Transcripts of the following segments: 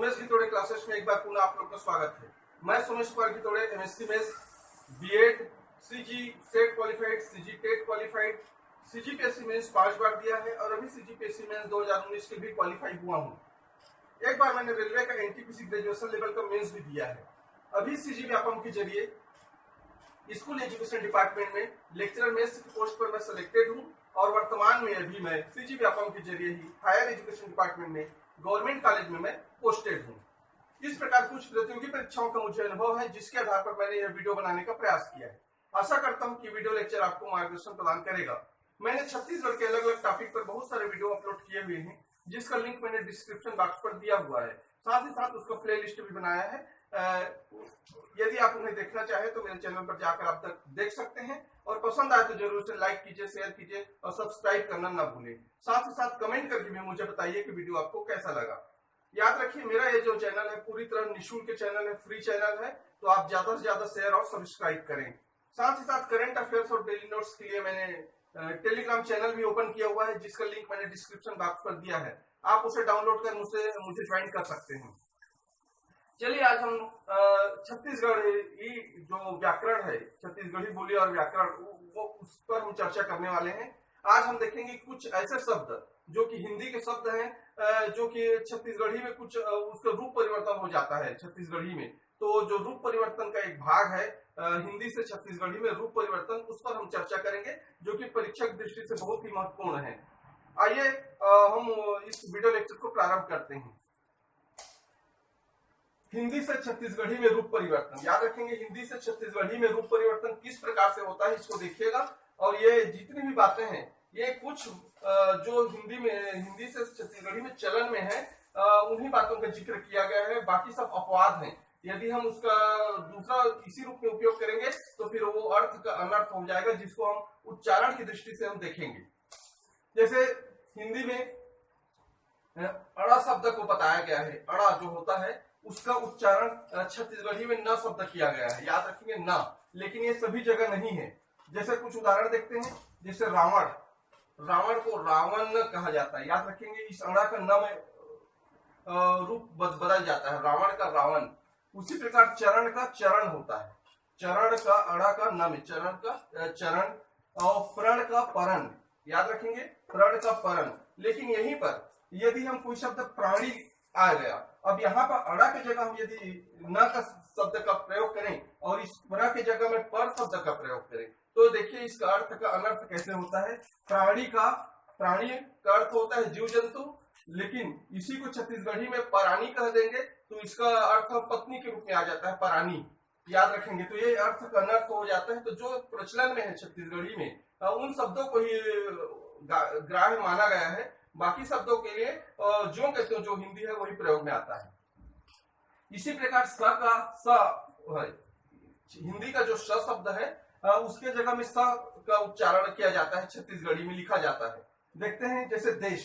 Somesh गितोड़े classes में एक बार पुनः आप लोग का स्वागत है। मैं सोमेश कुमार गितोड़े एमएससी में BEd, CG SET qualified, CG TET qualified, CGPSC mains 5 बार दिया है और अभी सीजीपीएससी मेंस 2019 के भी क्वालिफाई हुआ हूँ। एक बार मैंने रेलवे का एनटीपीसी ग्रेजुएशन लेवल का मेंस भी दिया है। अभी सीजी व्यापम के जरिए स्कूल एजुकेशन डिपार्टमेंट में लेक्चरर मेंस की पोस्ट पर मैं सिलेक्टेड हूँ और वर्तमान में अभी मैं सीजी व्यापम के जरिए ही हायर एजुकेशन डिपार्टमेंट में गवर्नमेंट कॉलेज में मैं पोस्टेड हूँ। इस प्रकार कुछ प्रतियोगी परीक्षाओं का मुझे अनुभव है जिसके आधार पर मैंने यह वीडियो बनाने का प्रयास किया है। आशा करता हूँ कि वीडियो लेक्चर आपको मार्गदर्शन प्रदान करेगा। मैंने छत्तीसगढ़ के अलग अलग टॉपिक पर बहुत सारे वीडियो अपलोड किए हुए हैं जिसका लिंक मैंने डिस्क्रिप्शन बॉक्स पर दिया हुआ है। साथ ही साथ उसका प्ले लिस्ट भी बनाया है। यदि आप उन्हें देखना चाहे तो मेरे चैनल पर जाकर आप तक देख सकते हैं और पसंद आए तो जरूर से लाइक कीजिए, शेयर कीजिए और सब्सक्राइब करना ना भूलें। साथ ही साथ कमेंट करके भी मुझे बताइए कि वीडियो आपको कैसा लगा। याद रखिए मेरा ये जो चैनल है पूरी तरह निःशुल्क चैनल है, फ्री चैनल है, तो आप ज्यादा से ज्यादा शेयर और सब्सक्राइब करें। साथ ही साथ करंट अफेयर्स और डेली नोट्स के लिए मैंने टेलीग्राम चैनल भी ओपन किया हुआ है जिसका लिंक मैंने डिस्क्रिप्शन बॉक्स पर दिया है। आप उसे डाउनलोड कर मुझे ज्वाइन कर सकते हैं। चलिए आज हम छत्तीसगढ़ी जो व्याकरण है, छत्तीसगढ़ी बोली और व्याकरण, वो उस पर हम चर्चा करने वाले हैं। आज हम देखेंगे कुछ ऐसे शब्द जो कि हिंदी के शब्द हैं जो कि छत्तीसगढ़ी में कुछ उसका रूप परिवर्तन हो जाता है छत्तीसगढ़ी में। तो जो रूप परिवर्तन का एक भाग है हिंदी से छत्तीसगढ़ी में रूप परिवर्तन, उस पर हम चर्चा करेंगे जो कि परीक्षा की दृष्टि से बहुत ही महत्वपूर्ण है। आइए हम इस वीडियो लेक्चर को प्रारंभ करते हैं। हिंदी से छत्तीसगढ़ी में रूप परिवर्तन, याद रखेंगे हिंदी से छत्तीसगढ़ी में रूप परिवर्तन किस प्रकार से होता है इसको देखिएगा। और ये जितनी भी बातें हैं ये कुछ जो हिंदी से छत्तीसगढ़ी में चलन में है उन्हीं बातों का जिक्र किया गया है, बाकी सब अपवाद हैं। यदि हम उसका दूसरा इसी रूप में उपयोग करेंगे तो फिर वो अर्थ का अनर्थ हो जाएगा, जिसको हम उच्चारण की दृष्टि से हम देखेंगे। जैसे हिंदी में अड़ा शब्द को बताया गया है, अड़ा जो होता है उसका उच्चारण छत्तीसगढ़ी में न शब्द किया गया है, याद रखेंगे न, लेकिन ये सभी जगह नहीं है। जैसे कुछ उदाहरण देखते हैं, जैसे रावण, रावण को रावण कहा जाता है, याद रखेंगे इस अड़ा का न में रूप बदल जाता है, रावण का रावण। उसी प्रकार चरण का चरण होता है, चरण का अड़ा का न में चरण का चरण, और प्रण का परण, याद रखेंगे प्रण का परण। लेकिन यहीं पर यदि हम कोई शब्द प्राणी आ गया, अब यहाँ पर अड़ा के जगह हम यदि न का शब्द का प्रयोग करें और इस प्र के जगह में पर शब्द का प्रयोग करें तो देखिए इसका अर्थ का अनर्थ कैसे होता है। प्राणी का अर्थ होता है जीव जंतु, लेकिन इसी को छत्तीसगढ़ी में परानी कह देंगे तो इसका अर्थ पत्नी के रूप में आ जाता है, परानी, याद रखेंगे। तो ये अर्थ का अनर्थ हो जाता है। तो जो प्रचलन में है छत्तीसगढ़ी में उन शब्दों को ही ग्राह्य माना गया है, बाकी शब्दों के लिए जो कहते हो जो हिंदी है वही प्रयोग में आता है। इसी प्रकार स का स, हिंदी का जो स शब्द है उसके जगह में स का उच्चारण किया जाता है, छत्तीसगढ़ी में लिखा जाता है। देखते हैं जैसे देश,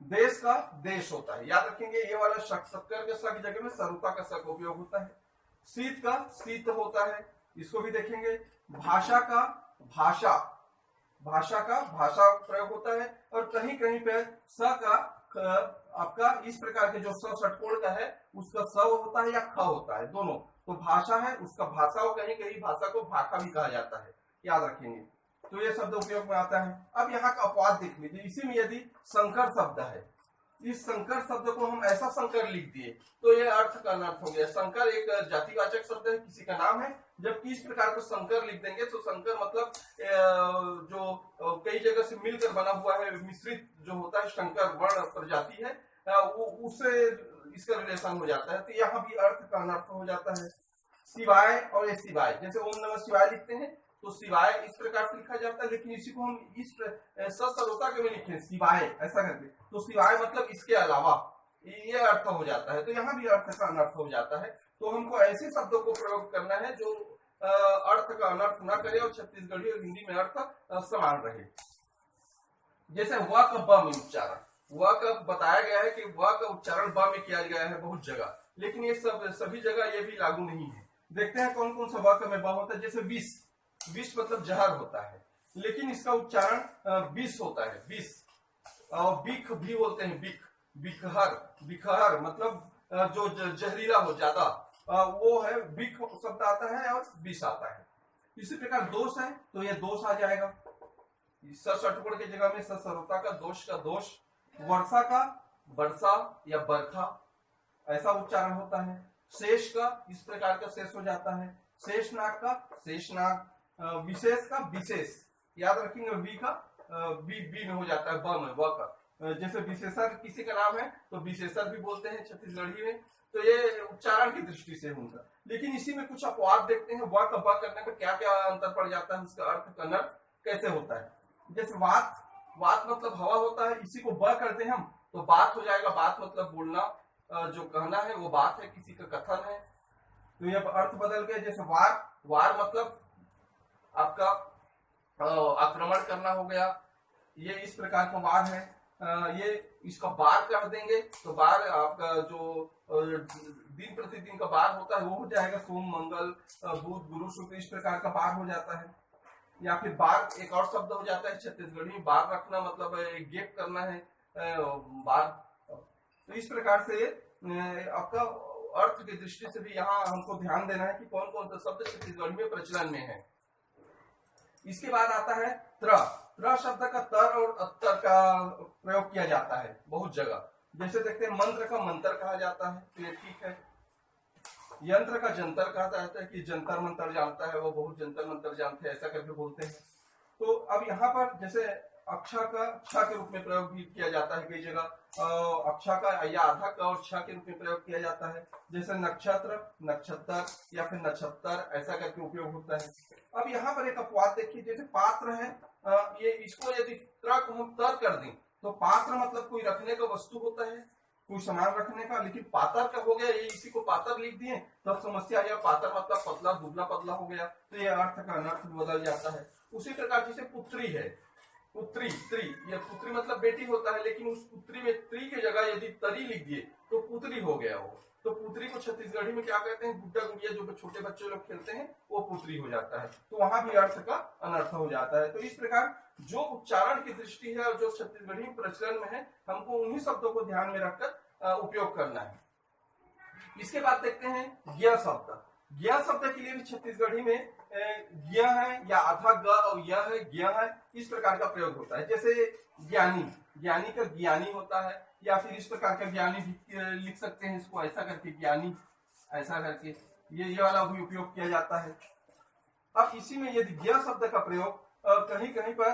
देश का देश होता है, याद रखेंगे ये वाला शक्कर के स की जगह में सरुता का स का उपयोग होता है। शीत का शीत होता है, इसको भी देखेंगे। भाषा का भाषा, भाषा का भाषा प्रयोग होता है। और कहीं कहीं पे स का आपका इस प्रकार के जो स षटकोण का है उसका स होता है या ख होता है, दोनों। तो भाषा है उसका भाषा, और कहीं कहीं भाषा को भाखा भी कहा जाता है, याद रखेंगे। तो ये शब्द उपयोग में आता है। अब यहाँ का अपवाद देख लीजिए, इसी में यदि संकर शब्द है, इस संकर शब्द को हम ऐसा संकर लिख दिए तो ये अर्थ का अनर्थ हो गया। संकर एक जातिवाचक शब्द है, किसी का नाम है, जबकि इस प्रकार को संकर लिख देंगे तो संकर मतलब जो कई जगह से मिलकर बना हुआ है, मिश्रित जो होता है संकर वर्ण प्रजाति है, उससे इसका रिलेशन हो जाता है। तो यहाँ भी अर्थ का अनर्थ हो जाता है। सिवाय और ये सिवाय, जैसे ओम नमः शिवाय लिखते हैं तो सिवाय इस प्रकार से लिखा जाता है, लेकिन इसी को हम इस सरोता के में लिखे सिवाय ऐसा करके, तो सिवाय मतलब इसके अलावा, ये अर्थ हो जाता है। तो यहाँ भी अर्थ का अनर्थ हो जाता है। तो हमको ऐसे शब्दों को प्रयोग करना है जो अर्थ का अनर्थ न करे और छत्तीसगढ़ी और हिंदी में अर्थ समान रहे। जैसे व का ब में उच्चारण, व का बताया गया है कि व का उच्चारण ब में किया गया है बहुत जगह, लेकिन ये सभी जगह ये भी लागू नहीं है। देखते हैं कौन कौन सा व का में ब होता है। जैसे विष, विष मतलब जहर होता है, लेकिन इसका उच्चारण विष होता है, विष। और बिख भी बोलते हैं, बिख, बिखहर, बिखहर मतलब जो जहरीला हो ज्यादा, वो है विक शब्द आता है और विष आता है। इसी प्रकार दोष है तो ये दोष आ जाएगा, सषटगुण की जगह में ससर्वता का दोष का दोष, वर्षा का वर्षा या बरखा ऐसा उच्चारण होता है। शेष का इस प्रकार का शेष हो जाता है, शेषनाग का शेषनाग, विशेष का विशेष, याद रखेंगे वी का बी में हो जाता है, ब में व का, जैसे विशेषण किसी का नाम है तो विशेषण भी बोलते हैं छत्तीसगढ़ी में, तो ये उच्चारण की दृष्टि से होगा। लेकिन इसी में कुछ अपवाद देखते हैं, व का ब करने पर क्या क्या अंतर पड़ जाता है, उसका अर्थ कन्नड़ कैसे होता है। जैसे वात, वात मतलब हवा होता है, इसी को ब करते हैं हम तो बात हो जाएगा, बात मतलब बोलना, जो कहना है वो बात है, किसी का कथन है, तो ये अर्थ बदल गया। जैसे वार, वार मतलब आपका आक्रमण करना हो गया, ये इस प्रकार का वार है। ये इसका बार कर देंगे तो बार आपका जो दिन प्रतिदिन का बार होता है वो हो जाएगा सोम मंगल बुध गुरु शुक्र, इस प्रकार का बार हो जाता है। या फिर बार एक और शब्द हो जाता है छत्तीसगढ़ी में, बार रखना मतलब गेप करना है बार। तो इस प्रकार से आपका अर्थ की दृष्टि से भी यहाँ हमको ध्यान देना है कि कौन कौन सा शब्द छत्तीसगढ़ी में प्रचलन में है। इसके बाद आता है त्र, त्र शब्द का तर और अत्तर का प्रयोग किया जाता है बहुत जगह। जैसे देखते हैं मंत्र का मंत्र कहा जाता है, तो ये ठीक है। यंत्र का जंतर कहा जाता है कि जंतर मंतर जानता है वो बहुत जंतर मंतर जानते हैं, ऐसा करके बोलते हैं। तो अब यहाँ पर जैसे अक्षा का छ के रूप में प्रयोग भी किया जाता है कई जगह, अक्षा का या आधा का और छ के रूप में प्रयोग किया जाता है। जैसे नक्षत्र नक्षत्र या फिर नक्षत्र ऐसा करके उपयोग होता है। अब यहाँ पर एक अपवाद देखिए, जैसे पात्र है, ये इसको यदि त्र को हम तर कर दें तो पात्र मतलब कोई रखने का वस्तु होता है, कोई सामान रखने का, लेकिन पातर का हो गया, ये इसी को पातर लिख दिए तब समस्या आया। पातर मतलब पतला दुबला पतला हो गया, तो ये अर्थ का अनर्थ बदल जाता है। उसी प्रकार जैसे पुत्री है, पुत्री स्त्री, ये पुत्री मतलब बेटी होता है, लेकिन उस पुत्री में त्री की जगह यदि तरी लिख दिए तो पुत्री हो गया वो। तो पुत्री को छत्तीसगढ़ी में क्या कहते हैं, गुड्डा गुड़िया जो छोटे बच्चे लोग खेलते हैं वो पुत्री हो जाता है, तो वहां भी अर्थ का अनर्थ हो जाता है। तो इस प्रकार जो उच्चारण की दृष्टि है और जो छत्तीसगढ़ी प्रचलन में है, हमको उन्हीं शब्दों को ध्यान में रखकर उपयोग करना है। इसके बाद देखते हैं ज्ञ शब्द। ज्ञ शब्द के लिए भी छत्तीसगढ़ी में ज्ञ है या आधा ग और यह है ज्ञ है, इस प्रकार का प्रयोग होता है। जैसे ज्ञानी, ज्ञानी का ज्ञानी होता है, या फिर इस प्रकार का ज्ञानी भी लिख सकते हैं, इसको ऐसा करके ज्ञानी ऐसा करके, ये वाला भी उपयोग किया जाता है। अब इसी में यदि ज्ञ शब्द का प्रयोग कहीं कहीं पर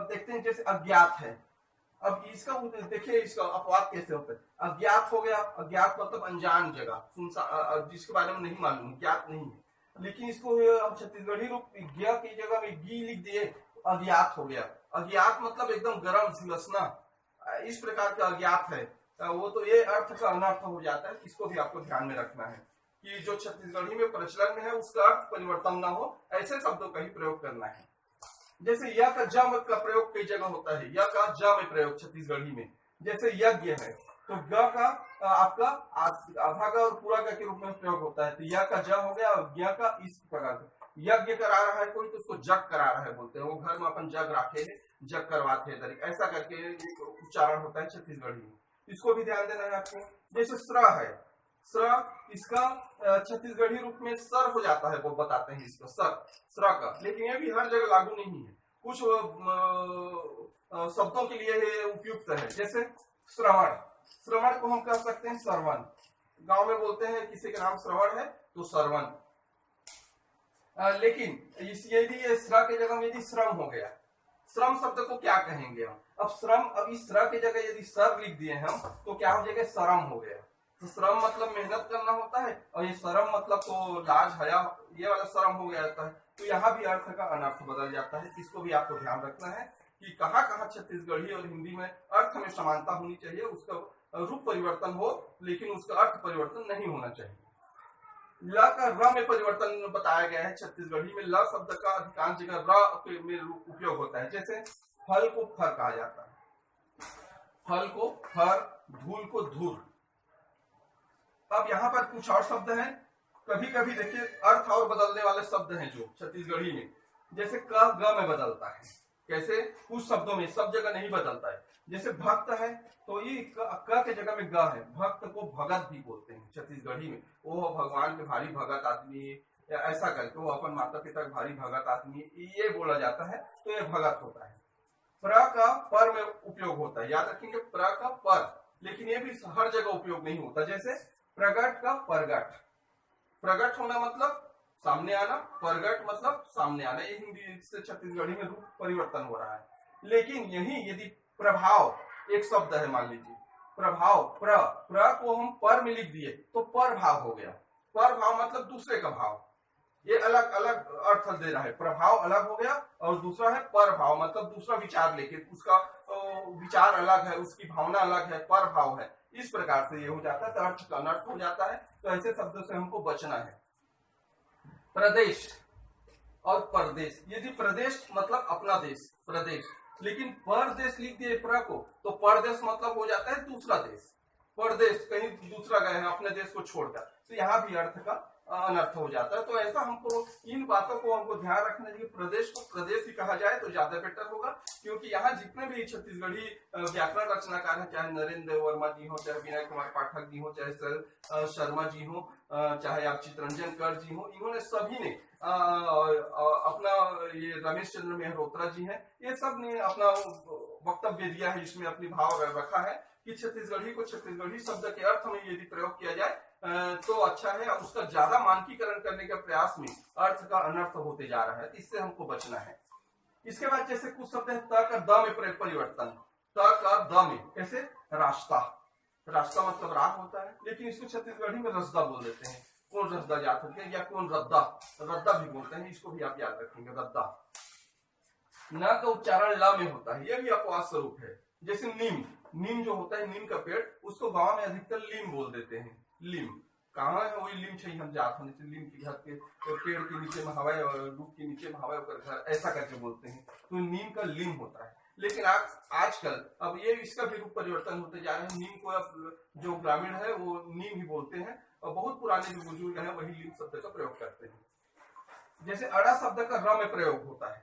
देखते हैं, जैसे अज्ञात है। अब इसका देखिए इसका अपवाद कैसे होता है। अज्ञात हो गया, अज्ञात मतलब अनजान जगह, जिसके बारे में नहीं मालूम, ज्ञात नहीं है, लेकिन इसको हम छत्तीसगढ़ी रूप ज्ञ की जगह में गी लिख दिए, अज्ञात हो गया। अज्ञात मतलब एकदम गर्म झुलसना, इस प्रकार का अज्ञात है वो, तो ये अर्थ का अनर्थ हो जाता है। इसको भी आपको ध्यान में रखना है कि जो छत्तीसगढ़ी में प्रचलन में है उसका अर्थ परिवर्तन ना हो, ऐसे शब्दों का ही प्रयोग करना है। जैसे य का ज मत का प्रयोग कई जगह होता है, य का ज में प्रयोग छत्तीसगढ़ी में, जैसे यज्ञ है तो ग का आपका आधा का और पूरा का के रूप में प्रयोग होता है, तो य का ज हो गया और ज्ञ का इस प्रकार का। यज्ञ करा रहा है कोई तो उसको जग करा रहा है बोलते हैं, वो घर में अपन जग रखे है, जग करवाते हैं, ऐसा करके उच्चारण होता है छत्तीसगढ़ी में, इसको भी ध्यान देना है आपको। जैसे स्र है, स्र इसका छत्तीसगढ़ी रूप में सर हो जाता है, वो बताते हैं इसको सर, स्र का, लेकिन ये भी हर जगह लागू नहीं है, कुछ शब्दों के लिए उपयुक्त है। जैसे श्रवण, श्रवण को हम कह सकते हैं श्रवण, गांव में बोलते हैं किसी का नाम श्रवण है तो श्रवण, लेकिन यदि ये श्र की जगह में यदि श्रम हो गया, श्रम शब्द को क्या कहेंगे हम, अब श्रम, अब इस श्र की जगह यदि सर लिख दिए हम तो क्या हो जाएगा, शरम हो गया। तो श्रम मतलब मेहनत करना होता है, और ये शरम मतलब तो लाज हया, ये वाला शरम हो जाता है, तो यहाँ भी अर्थ का अनर्थ बदल जाता है। इसको भी आपको ध्यान रखना है कि कहाँ कहाँ छत्तीसगढ़ी और हिंदी में अर्थ में समानता होनी चाहिए, उसका रूप परिवर्तन हो लेकिन उसका अर्थ परिवर्तन नहीं होना चाहिए। ल का र में परिवर्तन बताया गया है छत्तीसगढ़ी में, ल शब्द का अधिकांश जगह र में उपयोग होता है। जैसे फल को फर कहा जाता है, फल को फर, धूल को धूल। अब यहाँ पर कुछ और शब्द हैं, कभी कभी देखिए अर्थ और बदलने वाले शब्द हैं जो छत्तीसगढ़ी में, जैसे क ग में बदलता है, कैसे? कुछ शब्दों में, सब जगह नहीं बदलता है। जैसे भक्त है तो ये क के जगह में ग है, भक्त को भगत भी बोलते हैं छत्तीसगढ़ी में। वो भगवान के भारी भगत आदमी, या ऐसा करके वो अपन माता पिता के भारी भगत आदमी, ये बोला जाता है, तो ये भगत होता है। प्र का पर में उपयोग होता है, याद रखेंगे, प्र का पर, लेकिन ये भी हर जगह उपयोग नहीं होता। जैसे प्रगट का परगट, प्रगट होना मतलब सामने आना, परगट मतलब सामने आना। ये हिंदी से छत्तीसगढ़ी में रूप परिवर्तन हो रहा है। लेकिन यही यदि प्रभाव एक शब्द है, मान लीजिए प्रभाव, प्र को हम पर में लिख दिए तो पर भाव हो गया। पर भाव मतलब दूसरे का भाव, ये अलग अलग अर्थ दे रहा है। प्रभाव अलग हो गया, और दूसरा है पर भाव, मतलब दूसरा विचार लेके, उसका विचार अलग है, उसकी भावना अलग है, पर भाव है। इस प्रकार से ये हो जाता है, तो अर्थ का अनर्थ हो जाता है। तो ऐसे शब्दों से हमको बचना है। प्रदेश और परदेश, यदि प्रदेश मतलब अपना देश, प्रदेश, लेकिन परदेश लिख दिए प्र को, तो परदेश मतलब हो जाता है दूसरा देश। परदेश कहीं दूसरा गए हैं अपने देश को छोड़कर, तो यहाँ भी अर्थ का अनर्थ हो जाता है। तो ऐसा हमको इन बातों को हमको ध्यान रखना चाहिए। प्रदेश को प्रदेश ही कहा जाए तो ज्यादा बेटर होगा, क्योंकि यहाँ जितने भी छत्तीसगढ़ी व्याकरण रचनाकार हैं, चाहे नरेंद्र वर्मा जी हो, चाहे विनय कुमार पाठक जी हो, चाहे शर्मा जी हो, चाहे आप चितरंजन कर जी हो, इन्होंने सभी ने अपना, ये रमेश चंद्र मेहरोत्रा जी हैं, ये सब ने अपना वक्तव्य दिया है, इसमें अपनी भाव रखा है कि छत्तीसगढ़ी को छत्तीसगढ़ी शब्द के अर्थ में यदि प्रयोग किया जाए तो अच्छा है। उसका ज्यादा मानकीकरण करने के प्रयास में अर्थ का अनर्थ होते जा रहा है, इससे हमको बचना है। इसके बाद जैसे कुछ शब्द है, त का द में परिवर्तन, त का द में, कैसे? रास्ता, रास्ता मतलब राह होता है, लेकिन इसको छत्तीसगढ़ी में रसदा बोल देते हैं। कौन रसदा जात होते, या कौन रद्दा, रद्दा भी बोलते हैं, इसको भी आप याद रखेंगे, रद्दा। न का उच्चारण ल में होता है, यह भी अपवाद स्वरूप है। जैसे नीम, नीम जो होता है, नीम का पेड़, उसको गांव में अधिकतर लीम बोल देते हैं। लीम कहाँ है? वही लीम चाहिए हम जात होने से, लीम की घर के पेड़ के नीचे में हवा, और रूख के नीचे में हवा, घर, ऐसा करके बोलते हैं। तो नीम का लीम होता है। लेकिन आजकल अब ये इसका भी रूप परिवर्तन होते जा रहे हैं। नीम को अब जो ग्रामीण है वो नीम ही बोलते हैं, और बहुत पुराने जो बुजुर्ग हैं वही लीम शब्द का प्रयोग करते हैं। जैसे अड़ा शब्द का र में प्रयोग होता है,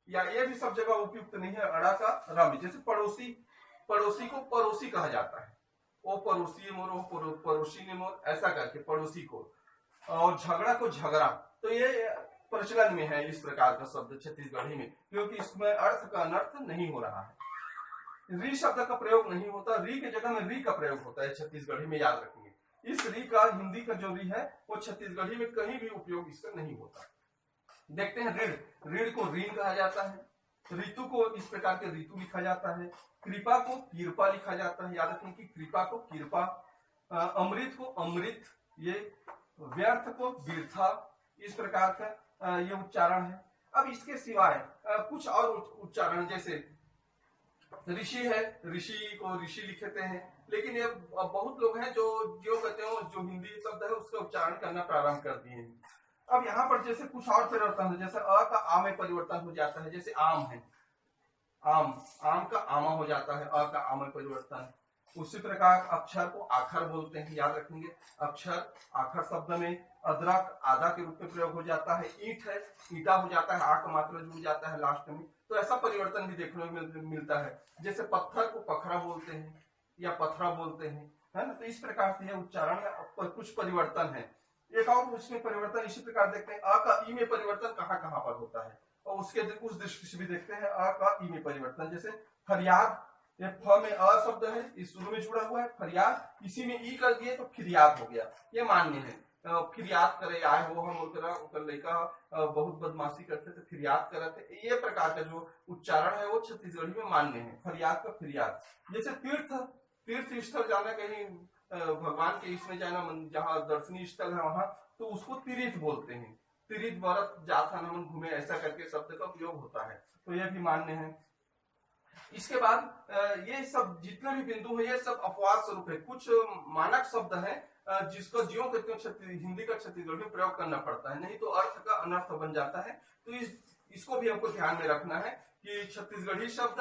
या ये भी सब जगह उपयुक्त नहीं है, अड़ा का र में। जैसे पड़ोसी, पड़ोसी को पड़ोसी कहा जाता है, ओ पड़ोसी मोर, ओ पड़ोसी ने मोर, ऐसा करके पड़ोसी को। और झगड़ा को झगड़ा, तो ये प्रचलन में है इस प्रकार का शब्द छत्तीसगढ़ी में, क्योंकि इसमें अर्थ का अनर्थ नहीं हो रहा है। री शब्द का प्रयोग नहीं होता, री के जगह में री का प्रयोग होता है छत्तीसगढ़ी में, याद रखेंगे। इस री का हिंदी का जो री है वो छत्तीसगढ़ी में कहीं भी उपयोग इसका नहीं होता। देखते हैं ऋण, ऋण को ऋण कहा जाता है। ऋतु को इस प्रकार के ऋतु लिखा जाता है। कृपा को कृपा लिखा जाता है, याद रखें कि कृपा को कृपा। अमृत को अमृत, ये व्यर्थ को व्यर्था, इस प्रकार का ये उच्चारण है। अब इसके सिवाय कुछ और उच्चारण, जैसे ऋषि है, ऋषि को ऋषि लिखते हैं, लेकिन ये बहुत लोग हैं जो कहते हैं जो हिंदी शब्द है उसका उच्चारण करना प्रारंभ कर दिए हैं। अब यहाँ पर जैसे कुछ और परिवर्तन है, जैसे अ का आ में परिवर्तन हो जाता है। जैसे आम है, आम, आम का आमा हो जाता है, अ का आ में परिवर्तन। उसी प्रकार अक्षर को आखर बोलते हैं, याद रखेंगे, अक्षर आखर शब्द में। अदरक आधा के रूप में प्रयोग हो जाता है। ईंट है, ईटा हो जाता है, आ का मात्रा जुड़ जाता है लास्ट में। तो ऐसा परिवर्तन भी देखने में मिलता है। जैसे पत्थर को पखरा बोलते हैं या पथरा बोलते हैं, है ना। तो इस प्रकार से यह उच्चारण है, कुछ परिवर्तन है। एक और उसमें परिवर्तन इसी प्रकार देखते हैं, अ का ई में परिवर्तन कहाँ कहाँ पर होता है, और उसके उस दृष्टि से भी देखते हैं अ का ई में परिवर्तन। जैसे फरियाद, ये फ में अ शब्द है, इस शुरू में जुड़ा हुआ है, फरियाद, इसी में ई कर दिए तो फिरियाद हो गया, ये मान्य है। फिरियाद करे आए हो हम ओकर लड़का बहुत बदमाशी करते थे, फिरियाद करते, ये प्रकार का जो उच्चारण है वो छत्तीसगढ़ी में मान्य है, फरियाद का फिरियाद। जैसे तीर्थ, तीर्थ स्थल जाना, कहीं भगवान के इसमें जाना, जहाँ दर्शनीय स्थल है वहां, तो उसको तीर्थ बोलते हैं। तीर्थ व्रत जाथा नमन घूमे, ऐसा करके शब्द का उपयोग होता है, तो यह भी मान्य है। इसके बाद ये सब जितने भी बिंदु है ये सब अपवाद स्वरूप है। कुछ मानक शब्द है जिसको ज्यों कहते हैं हिंदी का छत्तीसगढ़ी में प्रयोग करना पड़ता है, नहीं तो अर्थ का अनर्थ बन जाता है। तो इसको भी हमको ध्यान में रखना है कि छत्तीसगढ़ी शब्द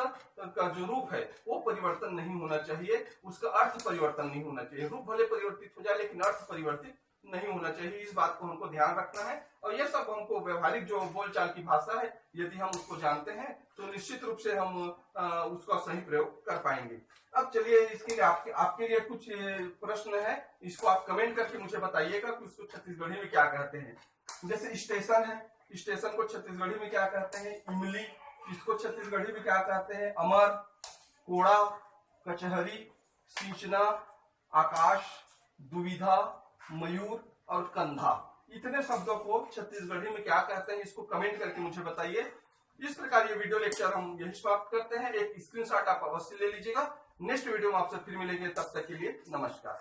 का जो रूप है वो परिवर्तन नहीं होना चाहिए, उसका अर्थ परिवर्तन नहीं होना चाहिए। रूप भले परिवर्तित हो जाए लेकिन अर्थ परिवर्तित नहीं होना चाहिए। इस बात को हमको ध्यान रखना है और ये सब हमको व्यवहारिक जो बोलचाल की भाषा है यदि हम उसको जानते हैं तो निश्चित रूप से हम उसका सही प्रयोग कर पाएंगे। अब चलिए इसके लिए आपके लिए कुछ प्रश्न है, इसको आप कमेंट करके मुझे बताइएगा कि उसको छत्तीसगढ़ी में क्या कहते हैं। जैसे स्टेशन है, स्टेशन को छत्तीसगढ़ी में क्या कहते हैं? इमली। इसको छत्तीसगढ़ी में क्या कहते हैं? अमर। कोड़ा, कचहरी, सिंचना, आकाश, दुविधा, मयूर और कंधा। इतने शब्दों को छत्तीसगढ़ी में क्या कहते हैं, इसको कमेंट करके मुझे बताइए। इस प्रकार ये वीडियो लेक्चर हम यही समाप्त करते हैं। एक स्क्रीनशॉट आप अवश्य ले लीजिएगा। नेक्स्ट वीडियो में आपसे फिर मिलेंगे, तब तक के लिए नमस्कार।